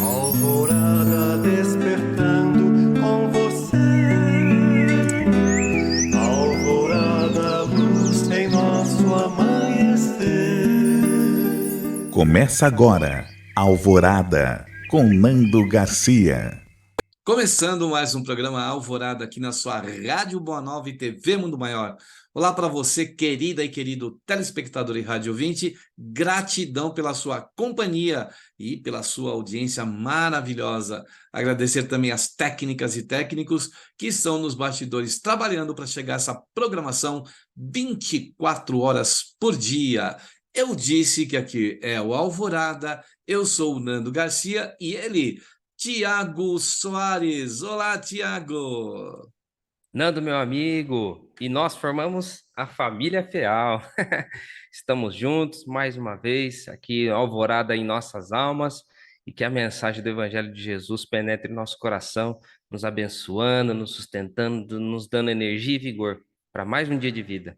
Alvorada despertando com você. Alvorada, luz em nosso amanhecer. Começa agora, Alvorada, com Nando Garcia. Começando mais um programa Alvorada aqui na sua Rádio Boa Nova e TV Mundo Maior. Olá para você, querida e querido telespectador e rádio ouvinte. Gratidão pela sua companhia e pela sua audiência maravilhosa. Agradecer também as técnicas e técnicos que estão nos bastidores trabalhando para chegar a essa programação 24 horas por dia. Eu disse que aqui é o Alvorada, eu sou o Nando Garcia e ele, Tiago Soares. Olá, Tiago. Nando, meu amigo, e nós formamos a família Feal. Estamos juntos mais uma vez, aqui alvorada em nossas almas, e que a mensagem do Evangelho de Jesus penetre em nosso coração, nos abençoando, nos sustentando, nos dando energia e vigor para mais um dia de vida.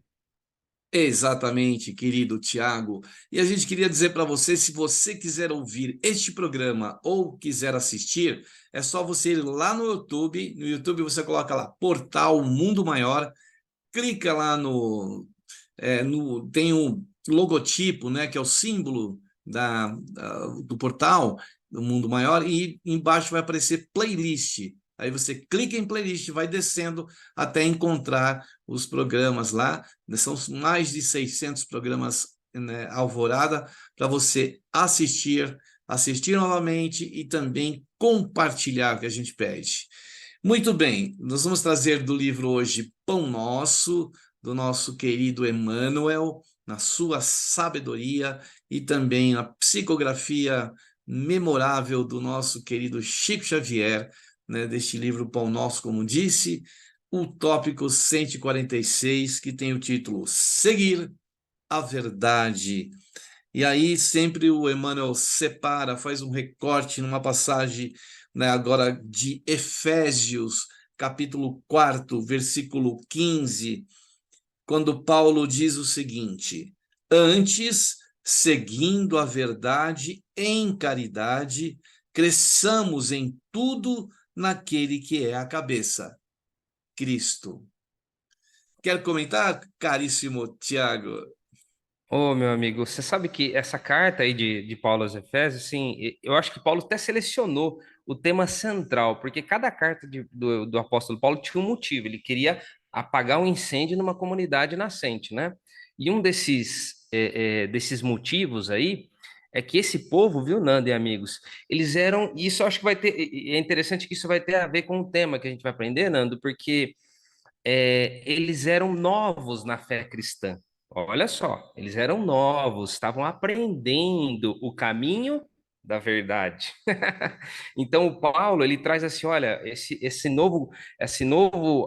Exatamente, querido Tiago. E a gente queria dizer para você, se você quiser ouvir este programa ou quiser assistir, é só você ir lá no YouTube. No YouTube você coloca lá, Portal Mundo Maior, clica lá tem um logotipo, né, que é o símbolo do portal do Mundo Maior, e embaixo vai aparecer playlist. Aí você clica em playlist, vai descendo até encontrar os programas lá. São mais de 600 programas, né, Alvorada, para você assistir novamente e também compartilhar, que a gente pede. Muito bem, nós vamos trazer do livro hoje Pão Nosso, do nosso querido Emmanuel, na sua sabedoria, e também a psicografia memorável do nosso querido Chico Xavier, né, deste livro Pão Nosso, como disse, o tópico 146, que tem o título Seguir a Verdade. E aí sempre o Emmanuel separa, faz um recorte numa passagem, né, agora de Efésios, capítulo 4, versículo 15, quando Paulo diz o seguinte: antes, seguindo a verdade em caridade, cresçamos em tudo naquele que é a cabeça, Cristo. Quer comentar, caríssimo Tiago? Ô, meu amigo, você sabe que essa carta aí de Paulo aos Efésios, assim, eu acho que Paulo até selecionou o tema central, porque cada carta do apóstolo Paulo tinha um motivo, ele queria apagar um incêndio numa comunidade nascente, né? E um desses motivos aí é que esse povo, viu, Nando e amigos, eles eram, e isso eu acho que vai ter, é interessante que isso vai ter a ver com o tema que a gente vai aprender, Nando, porque eles eram novos na fé cristã. Olha só, eles eram novos, estavam aprendendo o caminho da verdade. Então, o Paulo, ele traz assim, olha, esse novo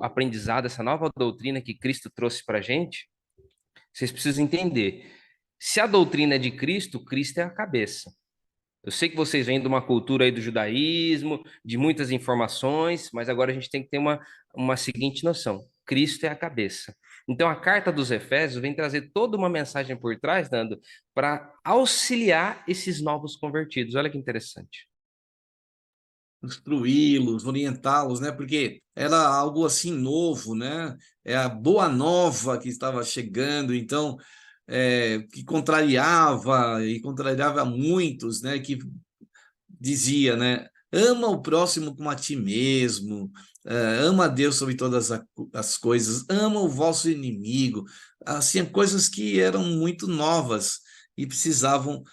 aprendizado, essa nova doutrina que Cristo trouxe para a gente, vocês precisam entender. Se a doutrina é de Cristo, Cristo é a cabeça. Eu sei que vocês vêm de uma cultura aí do judaísmo, de muitas informações, mas agora a gente tem que ter uma seguinte noção: Cristo é a cabeça. Então a carta dos Efésios vem trazer toda uma mensagem por trás, Nando, para auxiliar esses novos convertidos. Olha que interessante. Instruí-los, orientá-los, né? Porque era algo assim novo, né? É a boa nova que estava chegando, então que contrariava muitos, né? Que dizia, né? Ama o próximo como a ti mesmo, ama a Deus sobre todas as coisas, ama o vosso inimigo. Assim, coisas que eram muito novas e precisavam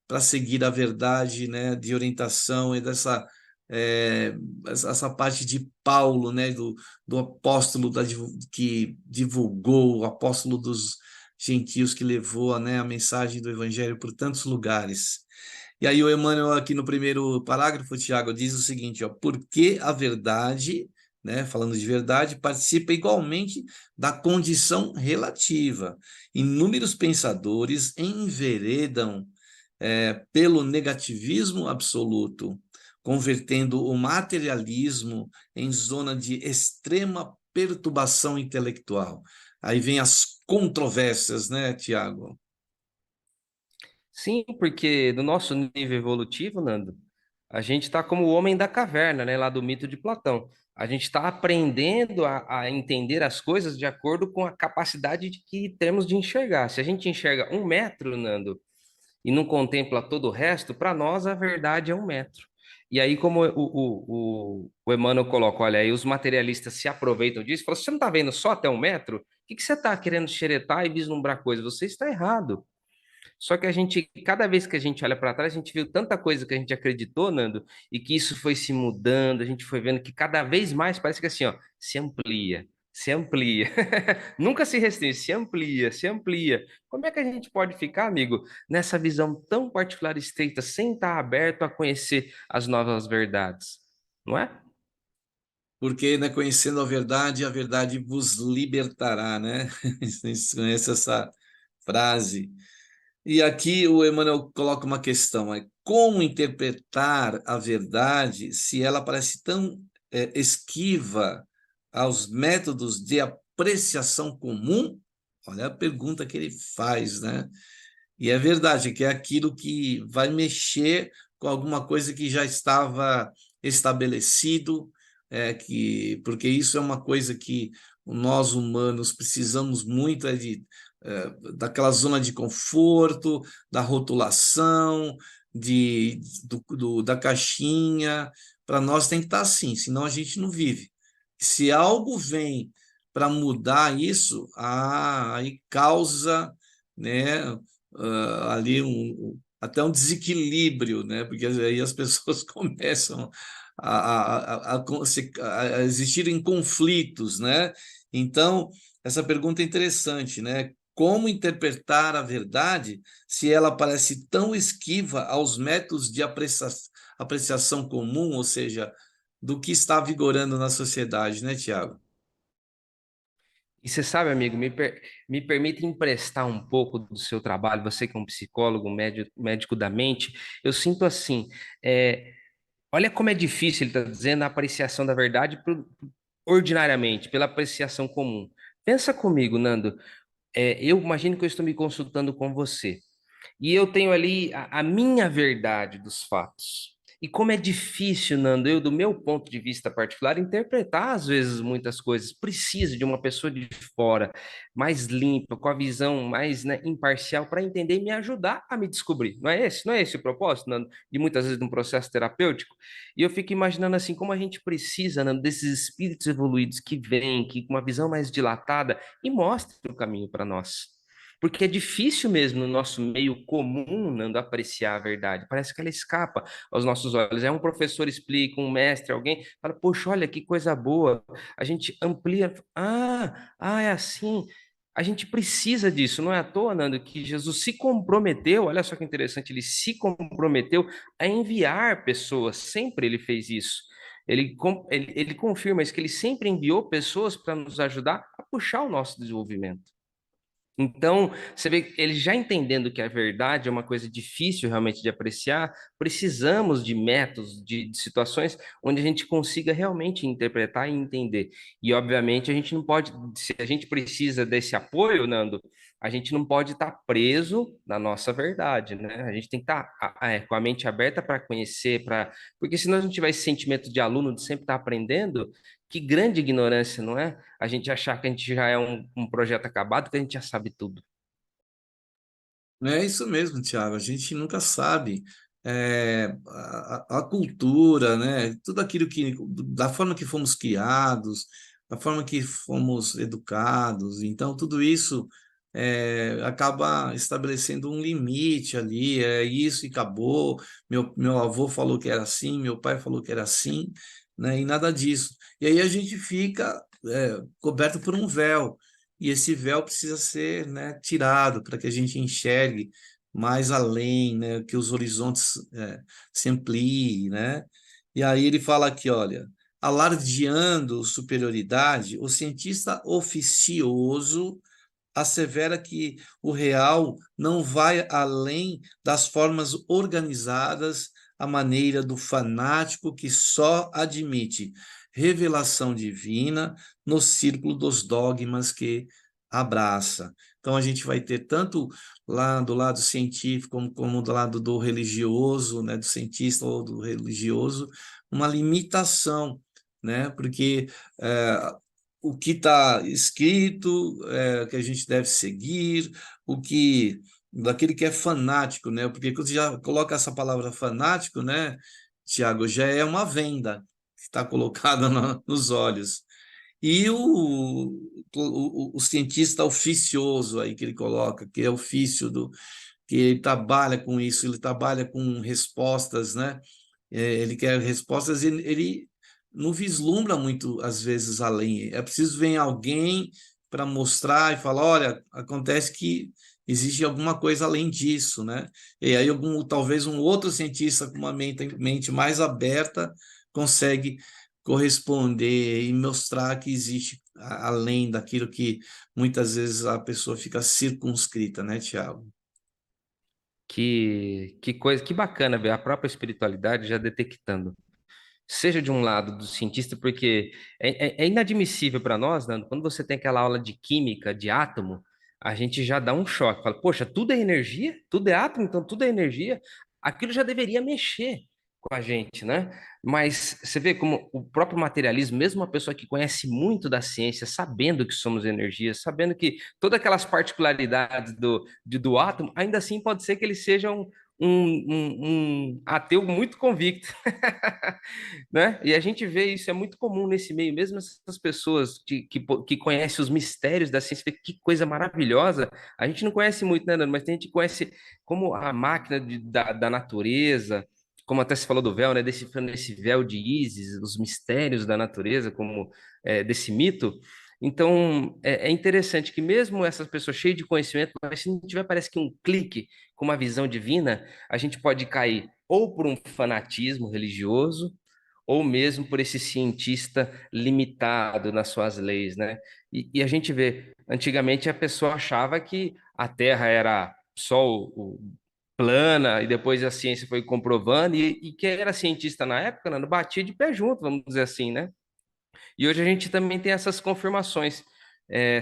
para seguir a verdade, né? De orientação e é, essa parte de Paulo, né? Do apóstolo que divulgou, o apóstolo dos gentios que levou, né, a mensagem do evangelho por tantos lugares. E aí o Emmanuel aqui no primeiro parágrafo, Tiago, diz o seguinte, ó, porque a verdade, né, falando de verdade, participa igualmente da condição relativa. Inúmeros pensadores enveredam pelo negativismo absoluto, convertendo o materialismo em zona de extrema perturbação intelectual. Aí vem as controvérsias, né, Tiago? Sim, porque no nosso nível evolutivo, Nando, A gente está como o homem da caverna, né, lá do mito de Platão. A gente está aprendendo a entender as coisas de acordo com a capacidade de que temos de enxergar. Se a gente enxerga 1 metro, Nando, e não contempla todo o resto, para nós a verdade é 1 metro. E aí, como o Emmanuel coloca, olha, aí os materialistas se aproveitam disso, falam, você não está vendo só até 1 metro? O que que você está querendo xeretar e vislumbrar coisas? Você está errado. Só que a gente, cada vez que a gente olha para trás, a gente viu tanta coisa que a gente acreditou, Nando, e que isso foi se mudando, a gente foi vendo que cada vez mais parece que assim, ó, se amplia, se amplia. Nunca se restringe, se amplia, se amplia. Como é que a gente pode ficar, amigo, nessa visão tão particular e estreita, sem estar aberto a conhecer as novas verdades? Não é? Porque, né, conhecendo a verdade vos libertará, né? Vocês conhecem essa frase. E aqui o Emmanuel coloca uma questão, é como interpretar a verdade se ela parece tão esquiva aos métodos de apreciação comum? Olha a pergunta que ele faz, né? E é verdade, que é aquilo que vai mexer com alguma coisa que já estava estabelecido, porque isso é uma coisa que nós humanos precisamos muito daquela zona de conforto, da rotulação, da caixinha. Para nós tem que estar assim, senão a gente não vive. Se algo vem para mudar isso, aí causa, né, ali até um desequilíbrio, né? Porque aí as pessoas começam a existir em conflitos, né? Então, essa pergunta é interessante, né? Como interpretar a verdade se ela parece tão esquiva aos métodos de apreciação comum, ou seja, do que está vigorando na sociedade, né, Tiago? E você sabe, amigo, me permite emprestar um pouco do seu trabalho, você que é um psicólogo, um médico da mente, eu sinto assim, é, olha como é difícil, ele está dizendo, a apreciação da verdade ordinariamente, pela apreciação comum. Pensa comigo, Nando, eu imagino que eu estou me consultando com você, e eu tenho ali a minha verdade dos fatos. E como é difícil, Nando, eu, do meu ponto de vista particular, interpretar às vezes muitas coisas. Preciso de uma pessoa de fora, mais limpa, com a visão mais, né, imparcial, para entender e me ajudar a me descobrir. Não é esse o propósito, Nando, de muitas vezes de um processo terapêutico? E eu fico imaginando assim, como a gente precisa, Nando, desses espíritos evoluídos que vêm, que com uma visão mais dilatada e mostram o caminho para nós. Porque é difícil mesmo no nosso meio comum, Nando, apreciar a verdade. Parece que ela escapa aos nossos olhos. É um professor explica, um mestre, alguém fala, poxa, olha que coisa boa. A gente amplia. É assim. A gente precisa disso. Não é à toa, Nando, que Jesus se comprometeu, olha só que interessante, ele se comprometeu a enviar pessoas. Sempre ele fez isso. Ele confirma isso, que ele sempre enviou pessoas para nos ajudar a puxar o nosso desenvolvimento. Então, você vê, ele já entendendo que a verdade é uma coisa difícil realmente de apreciar, precisamos de métodos, de situações onde a gente consiga realmente interpretar e entender. E, obviamente, a gente não pode, se a gente precisa desse apoio, Nando, a gente não pode estar preso na nossa verdade, né? A gente tem que estar com a mente aberta para conhecer, porque se nós não tiver esse sentimento de aluno de sempre estar aprendendo, que grande ignorância, não é? A gente achar que a gente já é um projeto acabado, que a gente já sabe tudo. É isso mesmo, Tiago. A gente nunca sabe. A cultura, né? Tudo aquilo da forma que fomos criados, da forma que fomos educados. Então, tudo isso acaba estabelecendo um limite ali. É isso e acabou. Meu avô falou que era assim, meu pai falou que era assim, né? E nada disso. E aí a gente fica coberto por um véu. E esse véu precisa ser, né, tirado para que a gente enxergue mais além, né, que os horizontes se ampliem, né? E aí ele fala aqui, olha, alardeando superioridade, o cientista oficioso assevera que o real não vai além das formas organizadas à maneira do fanático que só admite revelação divina no círculo dos dogmas que abraça. Então a gente vai ter tanto lá do lado científico como do lado do religioso, né, do cientista ou do religioso, uma limitação, né, porque o que está escrito que a gente deve seguir, o que daquele que é fanático, né, porque quando você já coloca essa palavra fanático, né, Tiago, já é uma venda que está colocada nos olhos. E o cientista oficioso aí que ele coloca, que é ofício que ele trabalha com isso, ele trabalha com respostas, né? Ele quer respostas, ele não vislumbra muito, às vezes, além. É preciso vir alguém para mostrar e falar, olha, acontece que existe alguma coisa além disso, né? E aí talvez um outro cientista com uma mente mais aberta consegue corresponder e mostrar que existe além daquilo que muitas vezes a pessoa fica circunscrita, né, Tiago? Que coisa, que bacana ver a própria espiritualidade já detectando. Seja de um lado do cientista, porque é inadmissível para nós, Nando, quando você tem aquela aula de química, de átomo, a gente já dá um choque. Fala, poxa, tudo é energia? Tudo é átomo, então tudo é energia? Aquilo já deveria mexer com a gente, né? Mas você vê como o próprio materialismo, mesmo uma pessoa que conhece muito da ciência, sabendo que somos energia, sabendo que todas aquelas particularidades do átomo, ainda assim pode ser que ele seja um ateu muito convicto. Né? E a gente vê isso, é muito comum nesse meio, mesmo essas pessoas que conhecem os mistérios da ciência, vê que coisa maravilhosa. A gente não conhece muito, né, Nando? Mas a gente conhece como a máquina da natureza, como até se falou do véu, né? Decifrando esse véu de Ísis, os mistérios da natureza, como desse mito. Então, é interessante que mesmo essas pessoas cheias de conhecimento, mas se não tiver, parece que um clique com uma visão divina, a gente pode cair ou por um fanatismo religioso, ou mesmo por esse cientista limitado nas suas leis, né? E a gente vê, antigamente a pessoa achava que a Terra era só plana, e depois a ciência foi comprovando, e quem era cientista na época, né, batia de pé junto, vamos dizer assim, né? E hoje a gente também tem essas confirmações.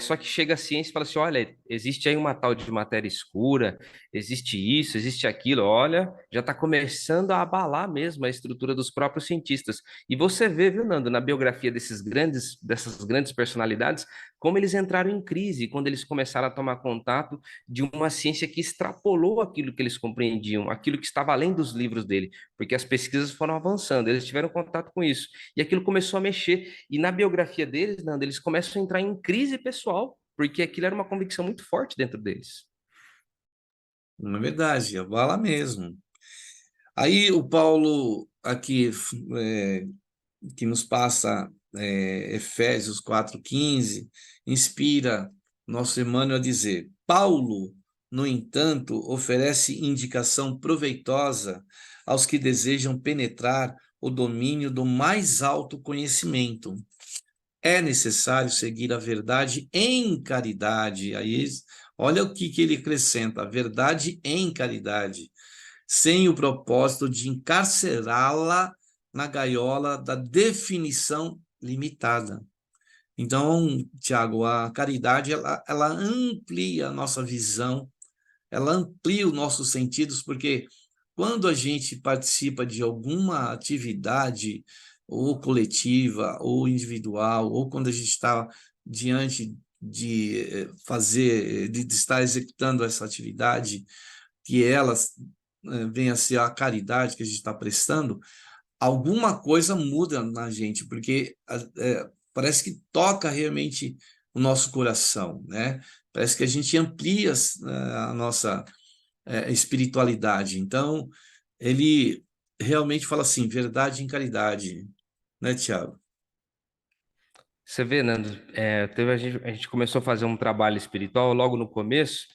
Só que chega a ciência e fala assim: olha, existe aí uma tal de matéria escura, existe isso, existe aquilo. Olha, já está começando a abalar mesmo a estrutura dos próprios cientistas. E você vê, viu, Nando, na biografia dessas grandes personalidades, como eles entraram em crise quando eles começaram a tomar contato de uma ciência que extrapolou aquilo que eles compreendiam, aquilo que estava além dos livros dele, porque as pesquisas foram avançando, eles tiveram contato com isso. E aquilo começou a mexer. E na biografia deles, Nando, eles começam a entrar em crise pessoal, porque aquilo era uma convicção muito forte dentro deles. Não é verdade, abala mesmo. Aí o Paulo aqui é, que nos passa Efésios 4,15, inspira nosso Emmanuel a dizer: Paulo, no entanto, oferece indicação proveitosa aos que desejam penetrar o domínio do mais alto conhecimento. É necessário seguir a verdade em caridade. Aí, olha o que ele acrescenta: a verdade em caridade, sem o propósito de encarcerá-la na gaiola da definição limitada. Então, Tiago, a caridade ela amplia a nossa visão, ela amplia os nossos sentidos, porque quando a gente participa de alguma atividade, ou coletiva, ou individual, ou quando a gente está diante de fazer, de estar executando essa atividade, que elas venha a ser a caridade que a gente está prestando, alguma coisa muda na gente, porque parece que toca realmente o nosso coração, né? Parece que a gente amplia a nossa espiritualidade. Então, ele realmente fala assim, verdade em caridade, né, Tiago? Você vê, Nando, a gente começou a fazer um trabalho espiritual logo no começo,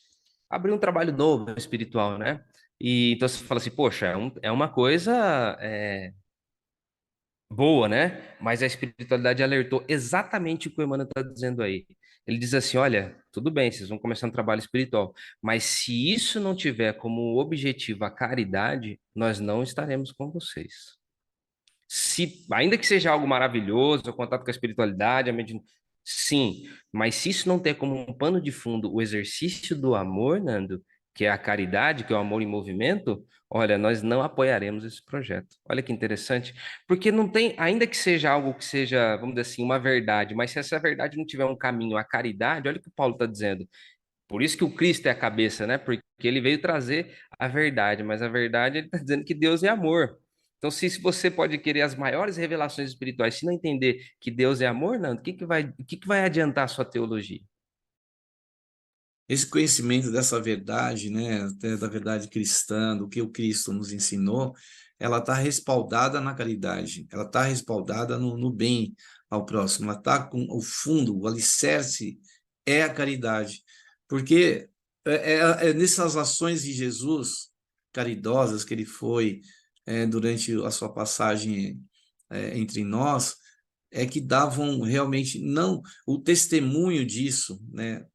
abriu um trabalho novo espiritual, né? E então você fala assim, poxa, é uma coisa boa, né? Mas a espiritualidade alertou exatamente o que o Emmanuel está dizendo aí. Ele diz assim: olha, tudo bem, vocês vão começar um trabalho espiritual, mas se isso não tiver como objetivo a caridade, nós não estaremos com vocês. Se, ainda que seja algo maravilhoso, o contato com a espiritualidade, sim, mas se isso não ter como um pano de fundo o exercício do amor, Nando, que é a caridade, que é o amor em movimento, olha, nós não apoiaremos esse projeto. Olha que interessante, porque não tem, ainda que seja algo que seja, vamos dizer assim, uma verdade, mas se essa verdade não tiver um caminho, a caridade, olha o que o Paulo está dizendo. Por isso que o Cristo é a cabeça, né? Porque ele veio trazer a verdade, mas a verdade ele está dizendo que Deus é amor. Então, se você pode querer as maiores revelações espirituais, se não entender que Deus é amor, não, o que que vai adiantar a sua teologia? Esse conhecimento dessa verdade, né, até da verdade cristã, do que o Cristo nos ensinou, ela está respaldada na caridade, ela está respaldada no bem ao próximo, ela está com o fundo, o alicerce é a caridade, porque é nessas ações de Jesus caridosas que ele foi durante a sua passagem entre nós, é que davam realmente não o testemunho disso, né?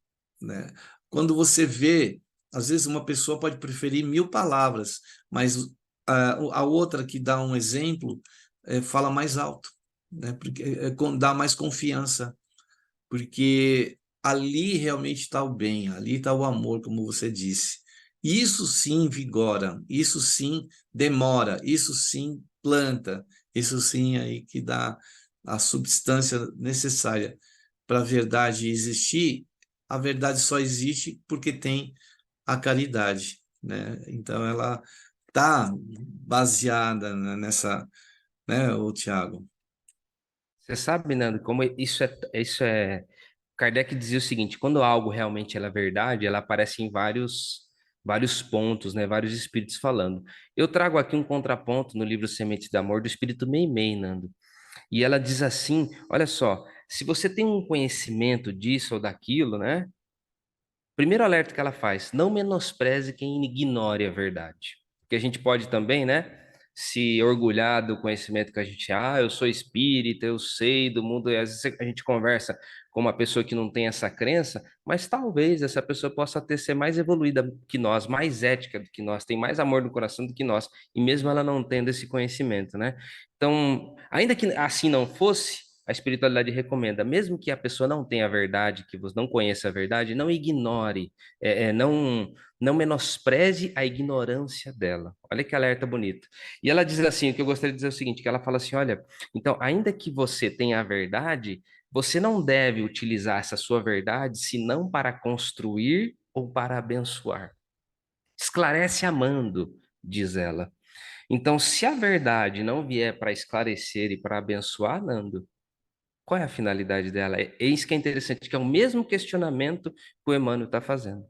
Quando você vê, às vezes uma pessoa pode preferir 1.000 palavras, mas a outra que dá um exemplo fala mais alto, né? Porque dá mais confiança, porque ali realmente está o bem, ali está o amor, como você disse. Isso sim vigora, isso sim demora, isso sim planta, isso sim aí que dá a substância necessária para a verdade existir. A verdade só existe porque tem a caridade, né? Então ela está baseada nessa, né, o Tiago? Você sabe, Nando, como isso é. Kardec dizia o seguinte: quando algo realmente ela é verdade, ela aparece em vários pontos, né? Vários espíritos falando. Eu trago aqui um contraponto no livro Sementes do Amor do espírito Meimei, Nando. E ela diz assim: olha só, se você tem um conhecimento disso ou daquilo, né? Primeiro alerta que ela faz: não menospreze quem ignore a verdade. Porque a gente pode também, né, se orgulhar do conhecimento que a gente, eu sou espírita, eu sei do mundo, e às vezes a gente conversa com uma pessoa que não tem essa crença, mas talvez essa pessoa possa ser mais evoluída que nós, mais ética do que nós, tem mais amor no coração do que nós, e mesmo ela não tendo esse conhecimento, né? Então, ainda que assim não fosse, a espiritualidade recomenda, mesmo que a pessoa não tenha a verdade, que você não conheça a verdade, não ignore, não menospreze a ignorância dela. Olha que alerta bonito. E ela diz assim, o que eu gostaria de dizer é o seguinte, que ela fala assim, olha, então, ainda que você tenha a verdade, você não deve utilizar essa sua verdade senão para construir ou para abençoar. Esclarece amando, diz ela. Então, se a verdade não vier para esclarecer e para abençoar, Nando, qual é a finalidade dela? É isso que é interessante, que é o mesmo questionamento que o Emmanuel está fazendo.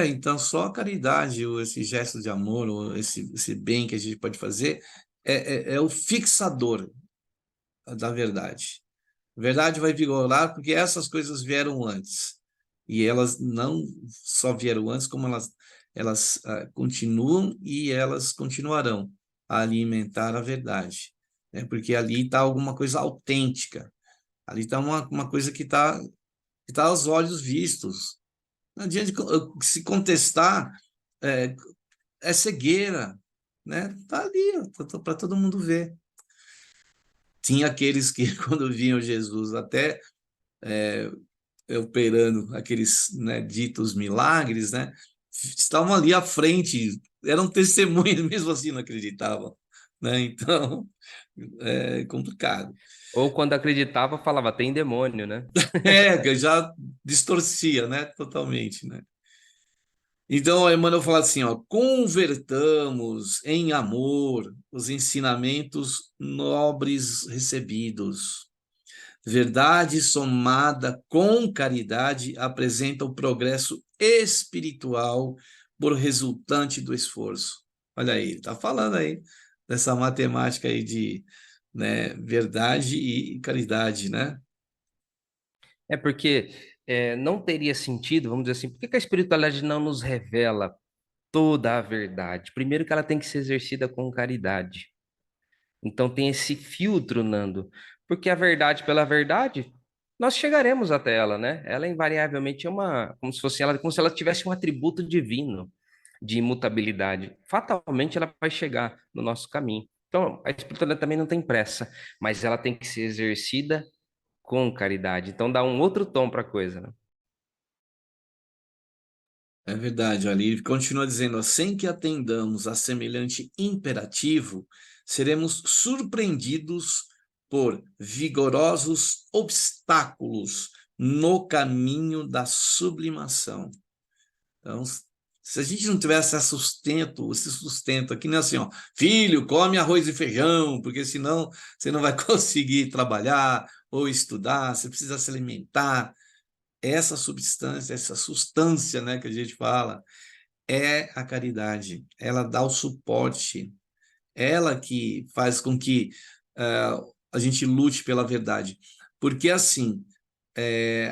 Então só a caridade, ou esse gesto de amor, ou esse bem que a gente pode fazer, é o fixador da verdade. A verdade vai vigorar porque essas coisas vieram antes. E elas não só vieram antes, como elas continuam e elas continuarão a alimentar a verdade. Né? Porque ali está alguma coisa autêntica, ali está uma coisa que tá aos olhos vistos. Não adianta se contestar, é, é cegueira, né? Tá ali, para todo mundo ver. Tinha aqueles que, quando viam Jesus, até operando aqueles, né, ditos milagres, né? Estavam ali à frente, eram testemunhas, mesmo assim não acreditavam, né? Então, é complicado. Ou quando acreditava, falava, tem demônio, né? Que já distorcia, né? Totalmente, né? Então, Emmanuel fala assim, ó, convertamos em amor os ensinamentos nobres recebidos. Verdade somada com caridade apresenta o progresso espiritual por resultante do esforço. Olha aí, está falando aí dessa matemática aí de, né, verdade e caridade, né? É porque não teria sentido, vamos dizer assim, por que que a espiritualidade não nos revela toda a verdade? Primeiro que ela tem que ser exercida com caridade. Então tem esse filtro, Nando, porque a verdade pela verdade, nós chegaremos até ela, né? Ela invariavelmente é como se fosse ela, como se ela tivesse um atributo divino de imutabilidade. Fatalmente ela vai chegar no nosso caminho. Então, a espiritualidade também não tem pressa, mas ela tem que ser exercida com caridade. Então dá um outro tom para a coisa, né? É verdade, ali ele continua dizendo, ó, sem que atendamos a semelhante imperativo, seremos surpreendidos por vigorosos obstáculos no caminho da sublimação. Então, se a gente não tivesse esse sustento aqui, não é assim, ó, filho, come arroz e feijão, porque senão você não vai conseguir trabalhar ou estudar, você precisa se alimentar. Essa substância, essa sustância, né, que a gente fala, é a caridade. Ela dá o suporte, ela que faz com que a gente lute pela verdade. Porque, assim,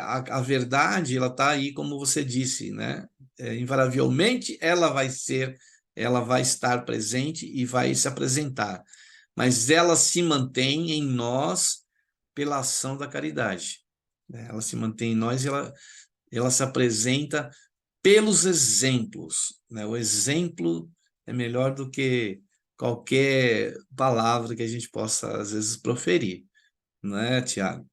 a verdade, ela está aí, como você disse, né? Invariavelmente, ela vai estar presente e vai se apresentar. Mas ela se mantém em nós pela ação da caridade, né? Ela se mantém em nós e ela se apresenta pelos exemplos, né? O exemplo é melhor do que qualquer palavra que a gente possa, às vezes, proferir, não é, Tiago?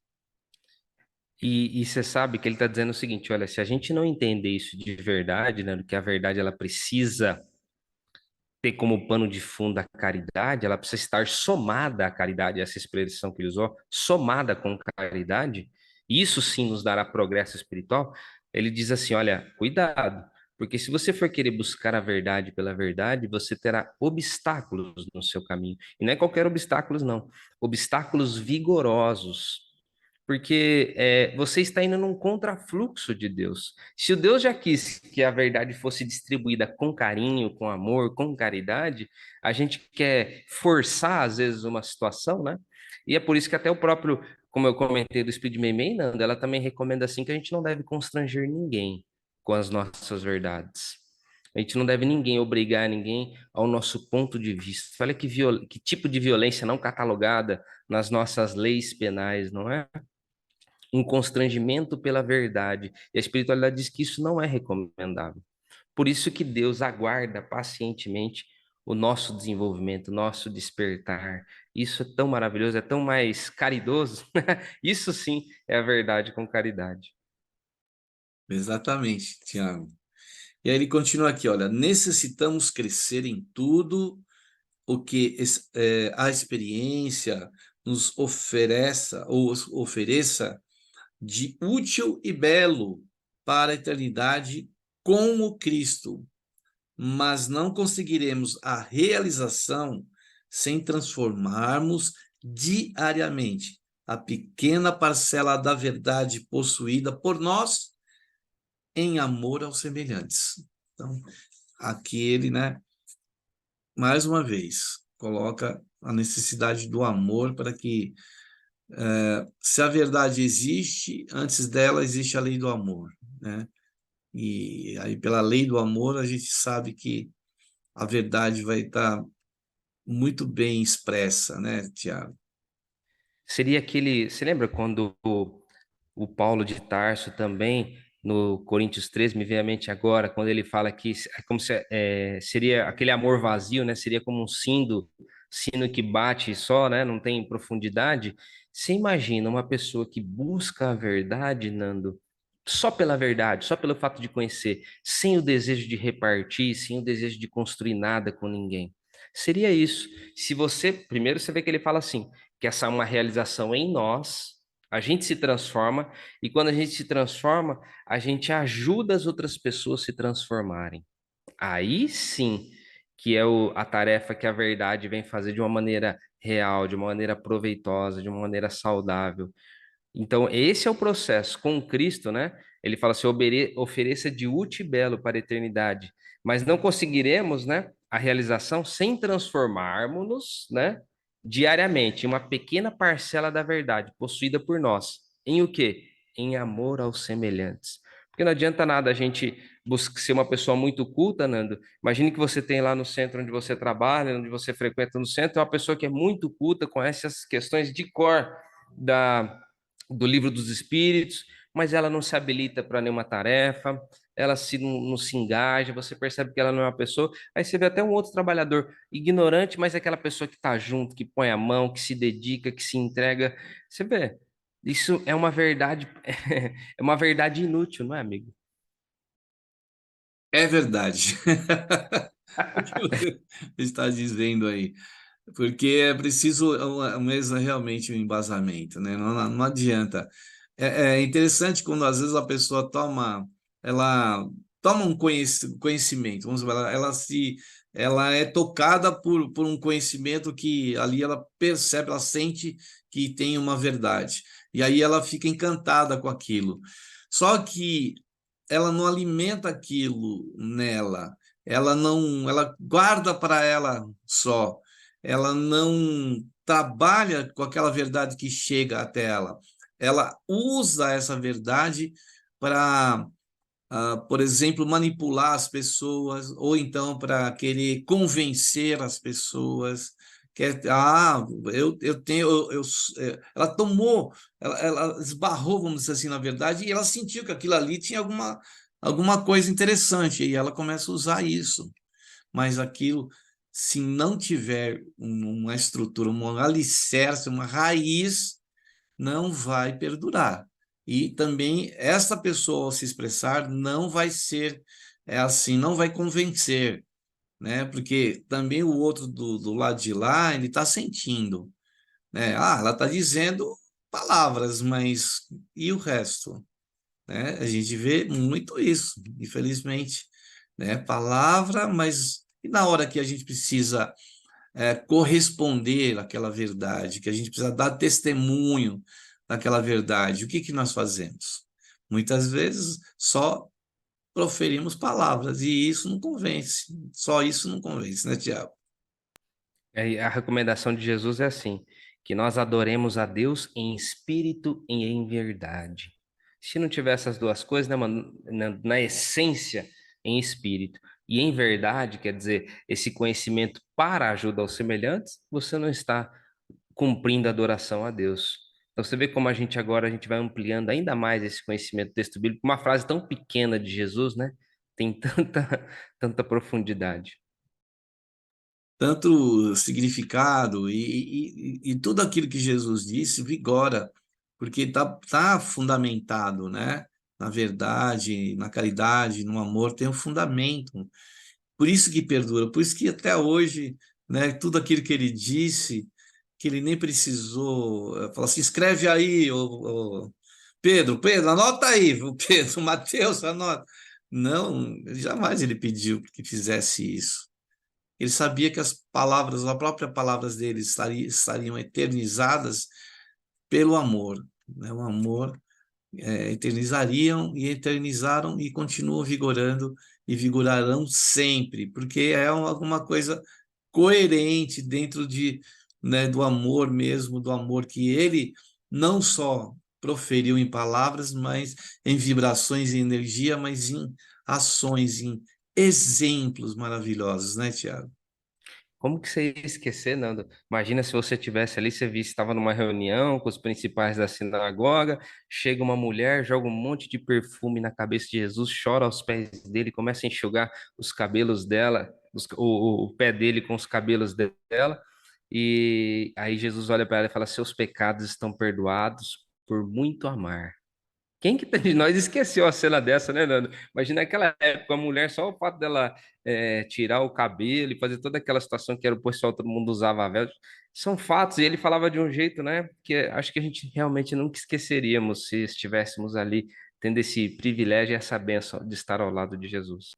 E você sabe que ele está dizendo o seguinte: olha, se a gente não entender isso de verdade, né, do que a verdade ela precisa ter como pano de fundo a caridade, ela precisa estar somada à caridade, essa expressão que ele usou, somada com caridade, isso sim nos dará progresso espiritual. Ele diz assim: olha, cuidado, porque se você for querer buscar a verdade pela verdade, você terá obstáculos no seu caminho. E não é qualquer obstáculos, não. Obstáculos vigorosos. Porque você está indo num contrafluxo de Deus. Se o Deus já quis que a verdade fosse distribuída com carinho, com amor, com caridade, a gente quer forçar, às vezes, uma situação, né? E é por isso que até o próprio, como eu comentei do Speed Meimei, Nanda, ela também recomenda assim que a gente não deve constranger ninguém com as nossas verdades. A gente não deve ninguém obrigar ninguém ao nosso ponto de vista. Olha que tipo de violência não catalogada nas nossas leis penais, não é? Um constrangimento pela verdade. E a espiritualidade diz que isso não é recomendável. Por isso que Deus aguarda pacientemente o nosso desenvolvimento, o nosso despertar. Isso é tão maravilhoso, é tão mais caridoso. Isso sim é a verdade com caridade. Exatamente, Tiago. E aí ele continua aqui, olha, necessitamos crescer em tudo o que a experiência nos ofereça ou ofereça de útil e belo para a eternidade com o Cristo, mas não conseguiremos a realização sem transformarmos diariamente a pequena parcela da verdade possuída por nós em amor aos semelhantes. Então, aqui ele, né, mais uma vez, coloca a necessidade do amor para que, se a verdade existe, antes dela existe a lei do amor, né? E aí, pela lei do amor, a gente sabe que a verdade vai estar muito bem expressa, né, Tiago? Seria aquele. Você lembra quando o Paulo de Tarso também, no Coríntios 13, me vem à mente agora, quando ele fala que é como se seria aquele amor vazio, né? Seria como um sino que bate só, né? Não tem profundidade. Você imagina uma pessoa que busca a verdade, Nando, só pela verdade, só pelo fato de conhecer, sem o desejo de repartir, sem o desejo de construir nada com ninguém. Seria isso. Se você, primeiro você vê que ele fala assim, que essa é uma realização em nós, a gente se transforma, e quando a gente se transforma, a gente ajuda as outras pessoas a se transformarem. Aí sim que é a tarefa que a verdade vem fazer de uma maneira real, de uma maneira proveitosa, de uma maneira saudável. Então, esse é o processo. Com Cristo, né? Ele fala assim: ofereça de útil e belo para a eternidade. Mas não conseguiremos, né, a realização sem transformarmos-nos, né, diariamente, em uma pequena parcela da verdade possuída por nós. Em o quê? Em amor aos semelhantes. Porque não adianta nada a gente buscar ser uma pessoa muito culta, Nando. Imagine que você tem lá no centro onde você trabalha, onde você frequenta no centro, uma pessoa que é muito culta, conhece as questões de cor da do livro dos espíritos, mas ela não se habilita para nenhuma tarefa, ela não se engaja, você percebe que ela não é uma pessoa. Aí você vê até um outro trabalhador ignorante, mas é aquela pessoa que está junto, que põe a mão, que se dedica, que se entrega. Você vê, isso é uma verdade, é uma verdade inútil, não é, amigo? É verdade. O que você está dizendo aí? Porque é preciso mesmo realmente um embasamento, né? Não adianta. É interessante quando às vezes a pessoa ela toma um conhecimento, vamos dizer, ela é tocada por um conhecimento que ali ela percebe, ela sente que tem uma verdade. E aí ela fica encantada com aquilo. Só que ela não alimenta aquilo nela, ela guarda para ela só, ela não trabalha com aquela verdade que chega até ela. Ela usa essa verdade para, por exemplo, manipular as pessoas, ou então para querer convencer as pessoas. Eu tenho, ela tomou, ela esbarrou, vamos dizer assim, na verdade, e ela sentiu que aquilo ali tinha alguma coisa interessante, e ela começa a usar isso. Mas aquilo, se não tiver uma estrutura, um alicerce, uma raiz, não vai perdurar. E também essa pessoa, ao se expressar, não vai ser assim, não vai convencer, né? Porque também o outro do lado de lá, ele está sentindo, né? Ela está dizendo palavras, mas e o resto? Né? A gente vê muito isso, infelizmente, né? Palavra, mas e na hora que a gente precisa corresponder àquela verdade, que a gente precisa dar testemunho daquela verdade, o que que nós fazemos? Muitas vezes só proferimos palavras e isso não convence, só isso não convence, né, Tiago? A recomendação de Jesus é assim, que nós adoremos a Deus em espírito e em verdade. Se não tiver essas duas coisas, né, mano, na essência, em espírito e em verdade, quer dizer, esse conhecimento para a ajuda aos semelhantes, você não está cumprindo a adoração a Deus. Então você vê como a gente vai ampliando ainda mais esse conhecimento do texto bíblico. Uma frase tão pequena de Jesus, né? Tem tanta profundidade. Tanto significado e tudo aquilo que Jesus disse vigora, porque tá fundamentado, né? Na verdade, na caridade, no amor, tem um fundamento. Por isso que perdura, por isso que até hoje, né, tudo aquilo que ele disse, que ele nem precisou, falar assim, escreve aí, Pedro, anota aí, Pedro, Mateus, anota. Não, jamais ele pediu que fizesse isso. Ele sabia que as palavras, as próprias palavras dele estariam eternizadas pelo amor, né? O amor eternizariam e eternizaram e continuam vigorando e vigorarão sempre, porque é alguma coisa coerente dentro né, do amor mesmo, do amor que ele não só proferiu em palavras, mas em vibrações e energia, mas em ações, em exemplos maravilhosos, né, Tiago? Como que você ia esquecer, Nando? Imagina se você tivesse ali, você visse, estava numa reunião com os principais da sinagoga, chega uma mulher, joga um monte de perfume na cabeça de Jesus, chora aos pés dele, começa a enxugar os cabelos dela, o pé dele com os cabelos dela, e aí Jesus olha para ela e fala: Seus pecados estão perdoados por muito amar. Quem que de nós esqueceu a cena dessa, né, Nando? Imagina aquela época, a mulher, só o fato dela tirar o cabelo e fazer toda aquela situação que era o pessoal, todo mundo usava véu. São fatos, e ele falava de um jeito, né, que acho que a gente realmente nunca esqueceríamos se estivéssemos ali tendo esse privilégio e essa bênção de estar ao lado de Jesus.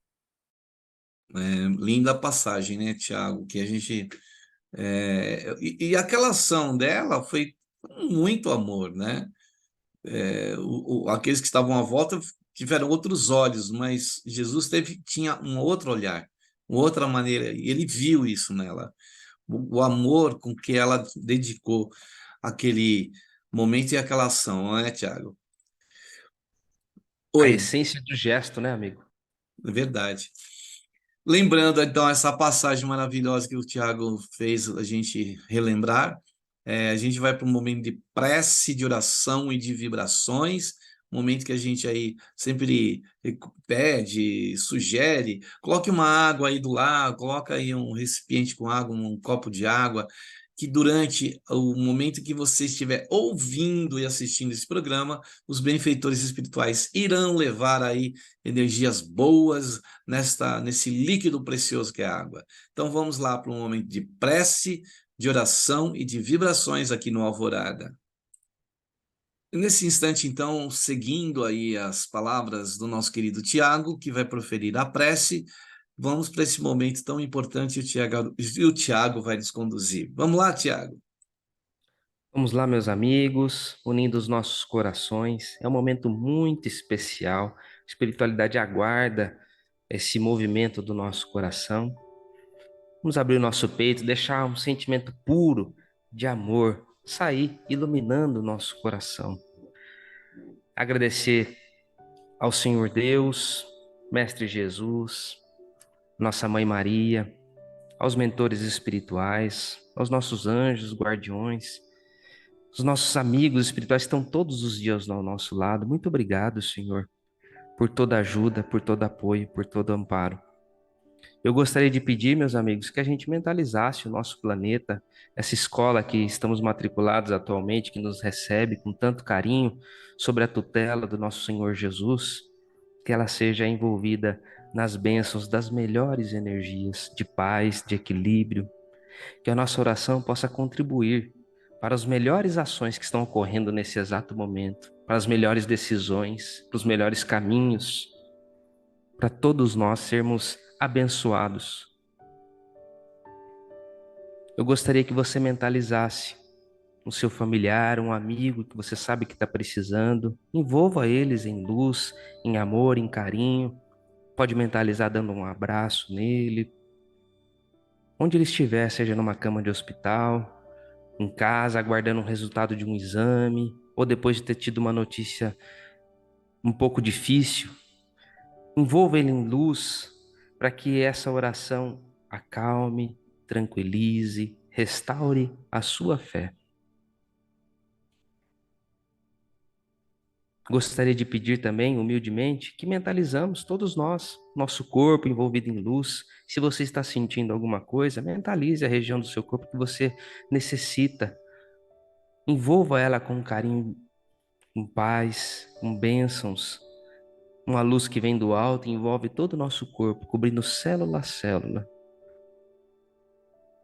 Linda passagem, né, Tiago? Que a gente. E aquela ação dela foi com muito amor, né? Aqueles que estavam à volta tiveram outros olhos, mas Jesus tinha um outro olhar, uma outra maneira, e ele viu isso nela. O amor com que ela dedicou aquele momento e aquela ação, não é, Tiago? A Oi, essência do gesto, né, amigo? é verdade. Lembrando, então, essa passagem maravilhosa que o Tiago fez a gente relembrar, a gente vai para um momento de prece, de oração e de vibrações, momento que a gente aí sempre pede, sugere, coloque uma água aí do lado, coloca aí um recipiente com água, um copo de água, que durante o momento que você estiver ouvindo e assistindo esse programa, os benfeitores espirituais irão levar aí energias boas nesse líquido precioso que é a água. Então vamos lá para um momento de prece, de oração e de vibrações aqui no Alvorada. Nesse instante, então, seguindo aí as palavras do nosso querido Tiago, que vai proferir a prece, vamos para esse momento tão importante e o Tiago vai nos conduzir. Vamos lá, Tiago. Vamos lá, meus amigos, unindo os nossos corações. É um momento muito especial. A espiritualidade aguarda esse movimento do nosso coração. Vamos abrir o nosso peito, deixar um sentimento puro de amor sair iluminando o nosso coração. Agradecer ao Senhor Deus, Mestre Jesus, Nossa Mãe Maria, aos mentores espirituais, aos nossos anjos, guardiões, os nossos amigos espirituais que estão todos os dias ao nosso lado. Muito obrigado, Senhor, por toda ajuda, por todo apoio, por todo amparo. Eu gostaria de pedir, meus amigos, que a gente mentalizasse o nosso planeta, essa escola que estamos matriculados atualmente, que nos recebe com tanto carinho, sobre a tutela do nosso Senhor Jesus, que ela seja envolvida nas bênçãos das melhores energias de paz, de equilíbrio, que a nossa oração possa contribuir para as melhores ações que estão ocorrendo nesse exato momento, para as melhores decisões, para os melhores caminhos, para todos nós sermos abençoados. Eu gostaria que você mentalizasse um seu familiar, um amigo que você sabe que está precisando, envolva eles em luz, em amor, em carinho. Pode mentalizar dando um abraço nele, onde ele estiver, seja numa cama de hospital, em casa, aguardando o resultado de um exame, ou depois de ter tido uma notícia um pouco difícil. Envolva ele em luz, para que essa oração acalme, tranquilize, restaure a sua fé. Gostaria de pedir também, humildemente, que mentalizamos todos nós, nosso corpo envolvido em luz. Se você está sentindo alguma coisa, mentalize a região do seu corpo que você necessita. Envolva ela com carinho, com paz, com bênçãos. Uma luz que vem do alto e envolve todo o nosso corpo, cobrindo célula a célula.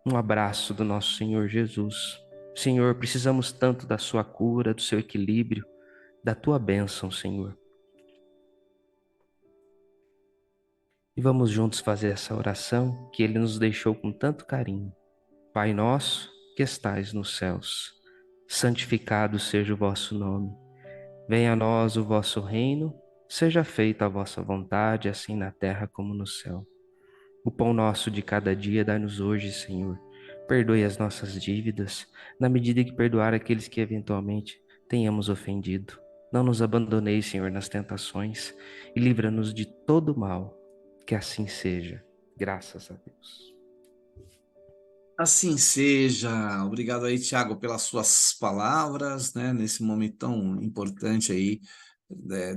Um abraço do nosso Senhor Jesus. Senhor, precisamos tanto da sua cura, do seu equilíbrio, da tua bênção, Senhor. E vamos juntos fazer essa oração que Ele nos deixou com tanto carinho. Pai nosso, que estais nos céus, santificado seja o vosso nome. Venha a nós o vosso reino, seja feita a vossa vontade, assim na terra como no céu. O pão nosso de cada dia dai-nos hoje, Senhor. Perdoe as nossas dívidas, na medida que perdoar aqueles que eventualmente tenhamos ofendido. Não nos abandoneis, Senhor, nas tentações e livra-nos de todo mal. Que assim seja. Graças a Deus. Assim seja. Obrigado aí, Tiago, pelas suas palavras, né, nesse momento tão importante aí,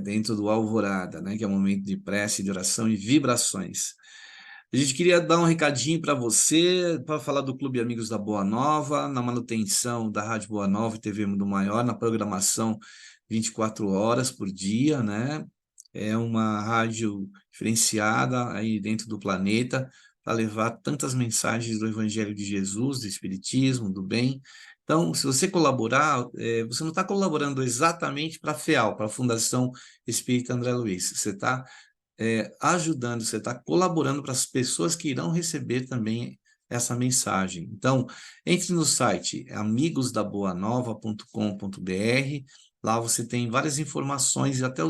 dentro do Alvorada, né, que é um momento de prece, de oração e vibrações. A gente queria dar um recadinho para você, para falar do Clube Amigos da Boa Nova, na manutenção da Rádio Boa Nova e TV Mundo Maior, na programação 24 horas por dia, né? É uma rádio diferenciada aí dentro do planeta, para levar tantas mensagens do Evangelho de Jesus, do Espiritismo, do bem. Então, se você colaborar, você não está colaborando exatamente para a FEAL, para a Fundação Espírita André Luiz, você está ajudando, você está colaborando para as pessoas que irão receber também essa mensagem. Então, entre no site amigosdaboanova.com.br, lá você tem várias informações e até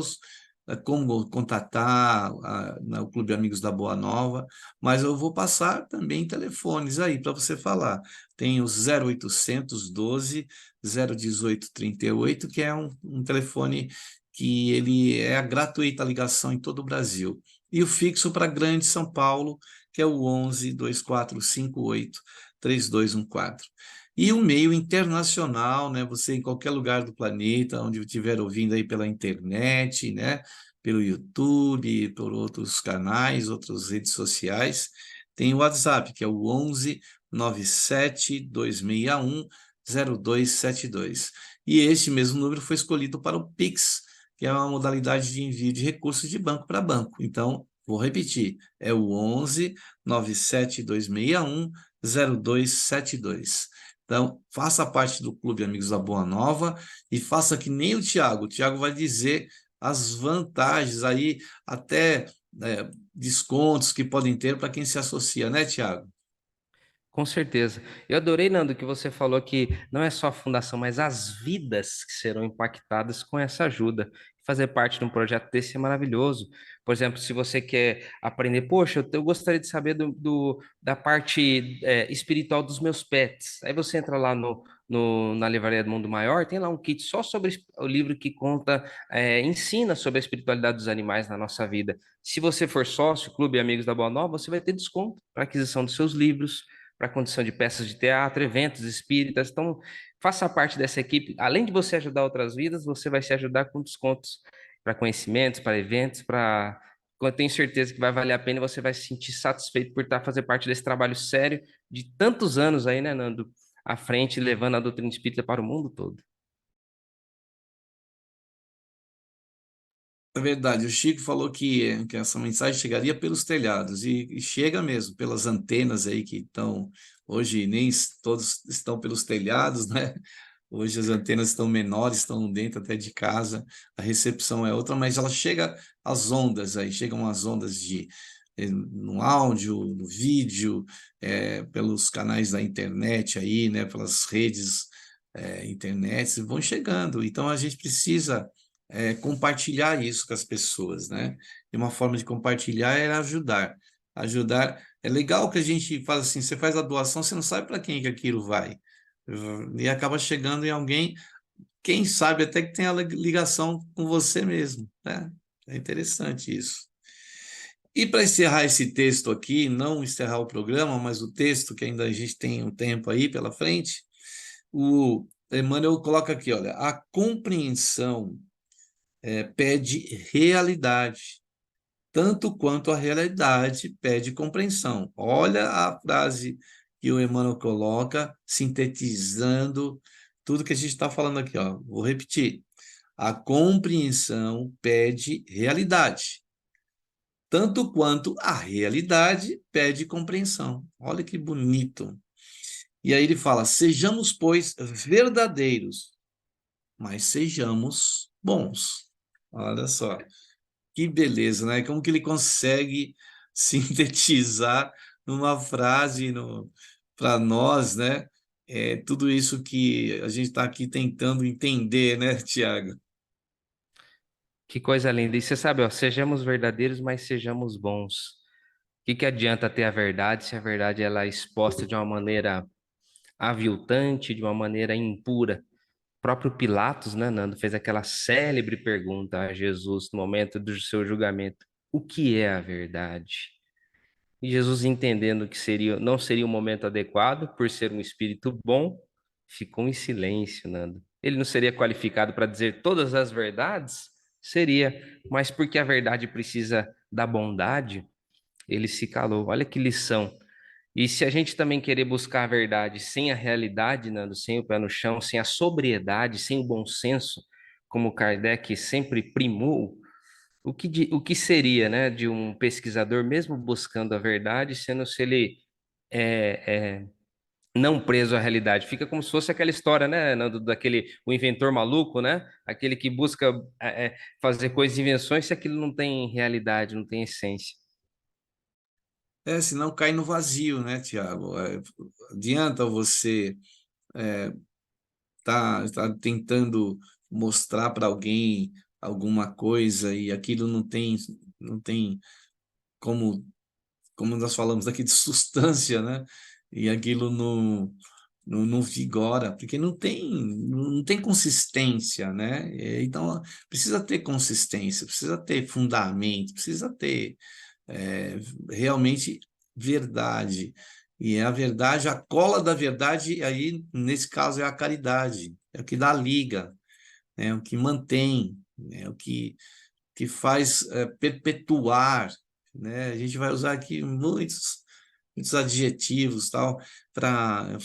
como contatar o Clube Amigos da Boa Nova, mas eu vou passar também telefones aí para você falar. Tem o 0800 12 018 38, que é um telefone que ele é a gratuita ligação em todo o Brasil. E o fixo para Grande São Paulo, que é o 11 2458 3214. E o meio internacional, né? Você em qualquer lugar do planeta, onde estiver ouvindo aí pela internet, né? Pelo YouTube, por outros canais, outras redes sociais, tem o WhatsApp, que é o 11 97 261 0272. E este mesmo número foi escolhido para o Pix, que é uma modalidade de envio de recursos de banco para banco. Então, vou repetir, é o 11 97 261 0272. Então, faça parte do Clube Amigos da Boa Nova e faça que nem o Tiago. O Tiago vai dizer as vantagens aí, até descontos que podem ter para quem se associa, né, Tiago? Com certeza. Eu adorei, Nando, que você falou que não é só a fundação, mas as vidas que serão impactadas com essa ajuda. Fazer parte de um projeto desse é maravilhoso. Por exemplo, se você quer aprender, poxa, eu gostaria de saber da parte espiritual dos meus pets. Aí você entra lá na Livraria do Mundo Maior, tem lá um kit só sobre o livro que conta, ensina sobre a espiritualidade dos animais na nossa vida. Se você for sócio, Clube Amigos da Boa Nova, você vai ter desconto para aquisição dos seus livros, para a condição de peças de teatro, eventos espíritas. Então, faça parte dessa equipe. Além de você ajudar outras vidas, você vai se ajudar com descontos para conhecimentos, para eventos, para. Eu tenho certeza que vai valer a pena e você vai se sentir satisfeito por estar fazer parte desse trabalho sério de tantos anos aí, né, Nando, à frente, levando a doutrina espírita para o mundo todo. É verdade, o Chico falou que essa mensagem chegaria pelos telhados, e chega mesmo, pelas antenas aí que estão, hoje nem todos estão pelos telhados, né? Hoje as antenas estão menores, estão dentro até de casa, a recepção é outra, mas ela chega às ondas aí, chegam as ondas no áudio, no vídeo, pelos canais da internet aí, né? Pelas redes internet, vão chegando, então a gente precisa compartilhar isso com as pessoas, né? E uma forma de compartilhar é ajudar. Ajudar é legal que a gente faz assim, você faz a doação, você não sabe para quem que aquilo vai. E acaba chegando em alguém, quem sabe até que tem a ligação com você mesmo, né? É interessante isso. E para encerrar esse texto aqui, não encerrar o programa, mas o texto, que ainda a gente tem um tempo aí pela frente, o Emmanuel coloca aqui, olha, a compreensão pede realidade, tanto quanto a realidade pede compreensão. Olha a frase que o Emmanuel coloca, sintetizando tudo que a gente está falando aqui, ó. Vou repetir. A compreensão pede realidade, tanto quanto a realidade pede compreensão. Olha que bonito. E aí ele fala: sejamos, pois, verdadeiros, mas sejamos bons. Olha só. Que beleza, né? Como que ele consegue sintetizar numa frase para nós, né? Tudo isso que a gente está aqui tentando entender, né, Tiago? Que coisa linda. E você sabe, ó, sejamos verdadeiros, mas sejamos bons. O que adianta ter a verdade se a verdade ela é exposta de uma maneira aviltante, de uma maneira impura? O próprio Pilatos, né, Nando, fez aquela célebre pergunta a Jesus no momento do seu julgamento: o que é a verdade? E Jesus, entendendo que não seria o momento adequado, por ser um espírito bom, ficou em silêncio, Nando. Ele não seria qualificado para dizer todas as verdades? Seria, mas porque a verdade precisa da bondade, ele se calou. Olha que lição. E se a gente também querer buscar a verdade sem a realidade, Nando, sem o pé no chão, sem a sobriedade, sem o bom senso, como Kardec sempre primou, o que seria, né, de um pesquisador, mesmo buscando a verdade, sendo se ele é, é, não preso à realidade? Fica como se fosse aquela história, né, Nando, daquele, o inventor maluco, né? Aquele que busca fazer coisas, invenções, se aquilo não tem realidade, não tem essência. Senão cai no vazio, né, Tiago? Adianta você tá tentando mostrar para alguém alguma coisa e aquilo não tem como, como nós falamos aqui de substância, né? E aquilo não vigora, porque não tem consistência, né? Então, precisa ter consistência, precisa ter fundamento, precisa ter realmente verdade. E é a verdade, a cola da verdade, aí, nesse caso, é a caridade, é o que dá liga, é o que mantém, é o que faz perpetuar, né? A gente vai usar aqui muitos adjetivos tal para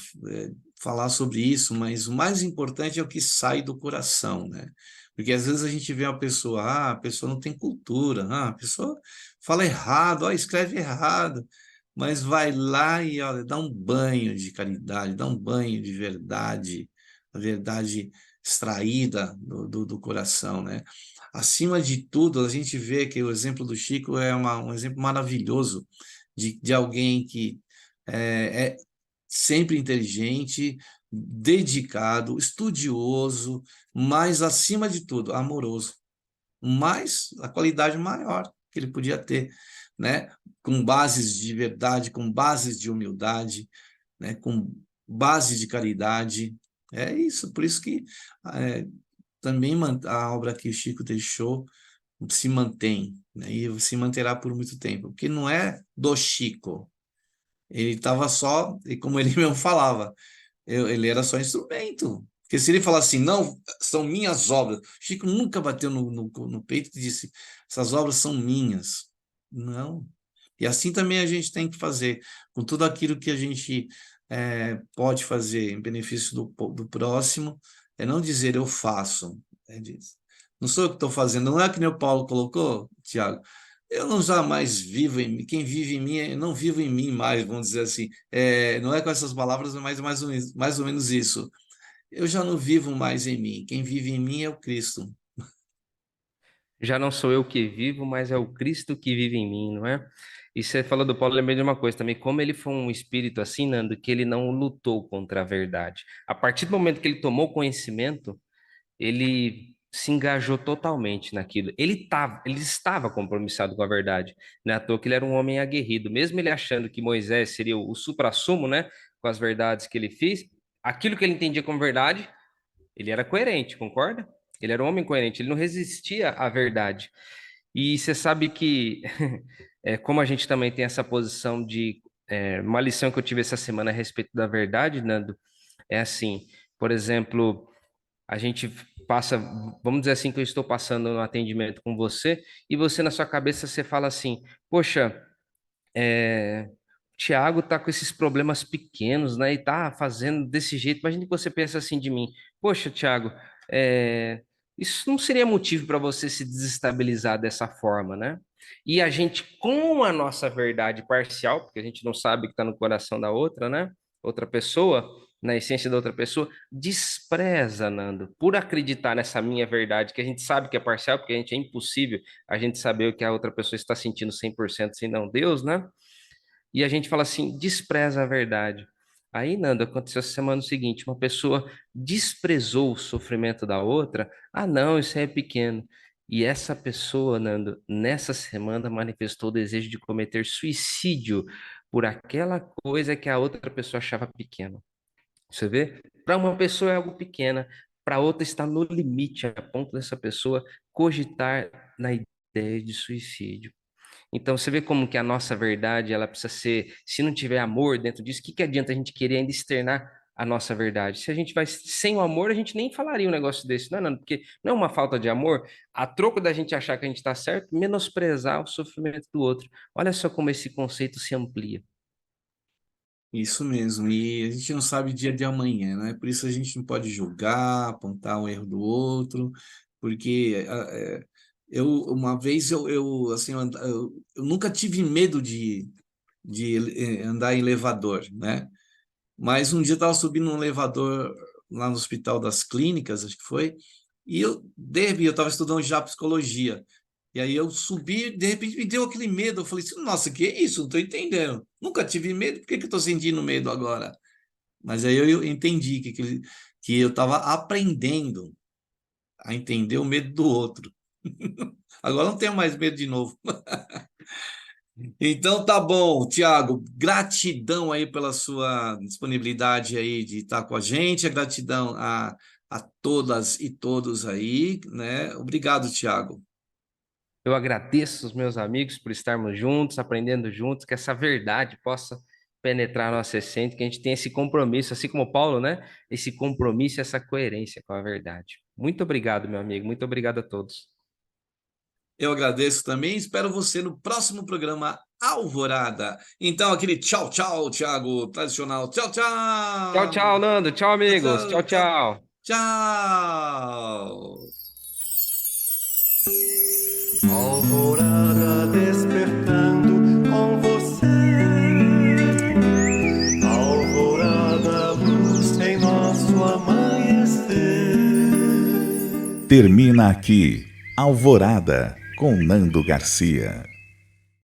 falar sobre isso, mas o mais importante é o que sai do coração, né? Porque às vezes a gente vê uma pessoa, a pessoa não tem cultura, a pessoa fala errado, escreve errado, mas vai lá e olha, dá um banho de caridade, dá um banho de verdade, a verdade extraída do coração, né? Acima de tudo, a gente vê que o exemplo do Chico é um exemplo maravilhoso de alguém que é sempre inteligente, dedicado, estudioso, mas, acima de tudo, amoroso. Mais a qualidade maior que ele podia ter, né? Com bases de verdade, com bases de humildade, né? Com bases de caridade. É isso, por isso que é, também a obra que o Chico deixou se mantém, né? E se manterá por muito tempo, porque não é do Chico, ele estava só, e como ele mesmo falava, ele era só instrumento. Porque se ele falar assim, não, são minhas obras, Chico nunca bateu no peito e disse, essas obras são minhas. Não. E assim também a gente tem que fazer, com tudo aquilo que a gente pode fazer em benefício do próximo, é não dizer eu faço, é disso. Não sou eu que estou fazendo, não é que nem o Paulo colocou, Tiago, eu não jamais vivo em mim, quem vive em mim, eu não vivo em mim mais, vamos dizer assim. Não é com essas palavras, mas mais ou menos isso. Eu já não vivo mais em mim, quem vive em mim é o Cristo. Já não sou eu que vivo, mas é o Cristo que vive em mim, não é? E você falou do Paulo, eu lembrei de uma coisa também, como ele foi um espírito assim, Nando, que ele não lutou contra a verdade. A partir do momento que ele tomou conhecimento, ele se engajou totalmente naquilo. Ele estava compromissado com a verdade. Não é à toa que ele era um homem aguerrido. Mesmo ele achando que Moisés seria o suprassumo, né, com as verdades que ele fez, aquilo que ele entendia como verdade, ele era coerente, concorda? Ele era um homem coerente, ele não resistia à verdade. E você sabe que, como a gente também tem essa posição de. Uma lição que eu tive essa semana a respeito da verdade, Nando, é assim, por exemplo, a gente passa, vamos dizer assim, que eu estou passando no atendimento com você, e você na sua cabeça você fala assim, poxa, é, Tiago tá com esses problemas pequenos, né? E tá fazendo desse jeito. Imagina que você pensa assim de mim, poxa, Tiago, isso não seria motivo para você se desestabilizar dessa forma, né? E a gente, com a nossa verdade parcial, porque a gente não sabe o que está no coração da outra, né? Outra pessoa, na essência da outra pessoa, despreza, Nando, por acreditar nessa minha verdade, que a gente sabe que é parcial, porque a gente é impossível a gente saber o que a outra pessoa está sentindo 100% sem não Deus, né? E a gente fala assim, despreza a verdade. Aí, Nando, aconteceu essa semana o seguinte: uma pessoa desprezou o sofrimento da outra. Ah, não, isso aí é pequeno. E essa pessoa, Nando, nessa semana manifestou o desejo de cometer suicídio por aquela coisa que a outra pessoa achava pequena. Você vê? Para uma pessoa é algo pequena, para outra está no limite, a ponto dessa pessoa cogitar na ideia de suicídio. Então você vê como que a nossa verdade, ela precisa ser, se não tiver amor dentro disso, o que que adianta a gente querer ainda externar a nossa verdade? Se a gente vai sem o amor, a gente nem falaria um negócio desse, não, porque não é uma falta de amor, a troco da gente achar que a gente está certo, menosprezar o sofrimento do outro. Olha só como esse conceito se amplia. Isso mesmo, e a gente não sabe o dia de amanhã, né? Por isso a gente não pode julgar, apontar o erro do outro, porque uma vez assim, eu nunca tive medo de andar em elevador, né? Mas um dia eu estava subindo um elevador lá no Hospital das Clínicas, acho que foi, e eu estava estudando já psicologia. E aí eu subi, de repente me deu aquele medo. Eu falei assim, nossa, que é isso? Não estou entendendo. Nunca tive medo, por que que eu estou sentindo medo agora? Mas aí eu entendi que eu estava aprendendo a entender o medo do outro. Agora não tenho mais medo de novo. Então tá bom, Tiago, gratidão aí pela sua disponibilidade aí de estar com a gente, a gratidão a todas e todos aí, né? Obrigado, Tiago. Eu agradeço os meus amigos por estarmos juntos, aprendendo juntos, que essa verdade possa penetrar a nossa essência, que a gente tenha esse compromisso, assim como o Paulo, né? Esse compromisso, essa coerência com a verdade. Muito obrigado, meu amigo. Muito obrigado a todos. Eu agradeço também, espero você no próximo programa Alvorada. Então, aquele tchau, tchau, Thiago, tradicional. Tchau, Tchau, tchau. tchau, Nando. Tchau, amigos. Tchau, Tchau, tchau, tchau. tchau. Alvorada despertando com você. Alvorada, luz em nosso amanhecer. Termina aqui Alvorada com Nando Garcia.